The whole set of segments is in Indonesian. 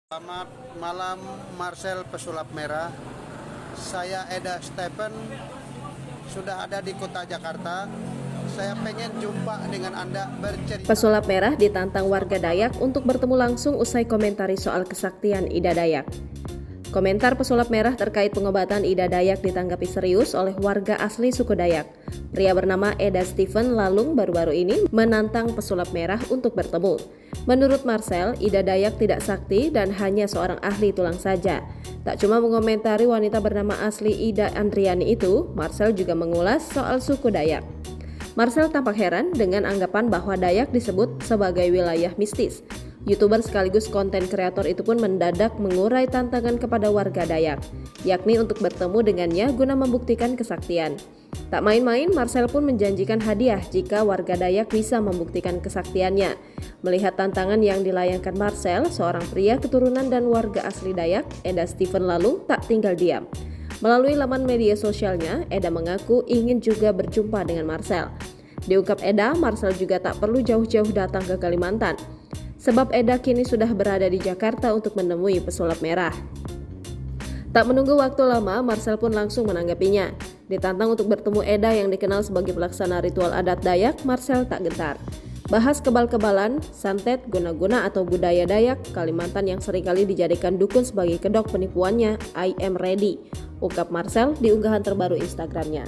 Selamat malam Marcel Pesulap Merah. Saya Eda Stephen, sudah ada di kota Jakarta. Saya pengen jumpa dengan Anda bercerita. Pesulap Merah ditantang warga Dayak untuk bertemu langsung usai komentari soal kesaktian Ida Dayak. Komentar Pesulap Merah terkait pengobatan Ida Dayak ditanggapi serius oleh warga asli suku Dayak. Pria bernama Eda Stephen Lalung baru-baru ini menantang Pesulap Merah untuk bertemu. Menurut Marcel, Ida Dayak tidak sakti dan hanya seorang ahli tulang saja. Tak cuma mengomentari wanita bernama asli Ida Andriani itu, Marcel juga mengulas soal suku Dayak. Marcel tampak heran dengan anggapan bahwa Dayak disebut sebagai wilayah mistis. YouTuber sekaligus konten kreator itu pun mendadak mengurai tantangan kepada warga Dayak, yakni untuk bertemu dengannya guna membuktikan kesaktian. Tak main-main, Marcel pun menjanjikan hadiah jika warga Dayak bisa membuktikan kesaktiannya. Melihat tantangan yang dilayangkan Marcel, seorang pria keturunan dan warga asli Dayak, Eda Stephen Lalung tak tinggal diam. Melalui laman media sosialnya, Eda mengaku ingin juga berjumpa dengan Marcel. Diungkap Eda, Marcel juga tak perlu jauh-jauh datang ke Kalimantan, sebab Eda kini sudah berada di Jakarta untuk menemui Pesulap Merah. Tak menunggu waktu lama, Marcel pun langsung menanggapinya. Ditantang untuk bertemu Eda yang dikenal sebagai pelaksana ritual adat Dayak, Marcel tak gentar. Bahas kebal-kebalan, santet, guna-guna atau budaya Dayak, Kalimantan yang seringkali dijadikan dukun sebagai kedok penipuannya, I am ready, ungkap Marcel di unggahan terbaru Instagramnya.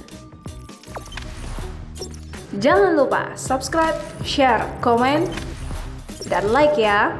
Jangan lupa subscribe, share, komen, dan like ya.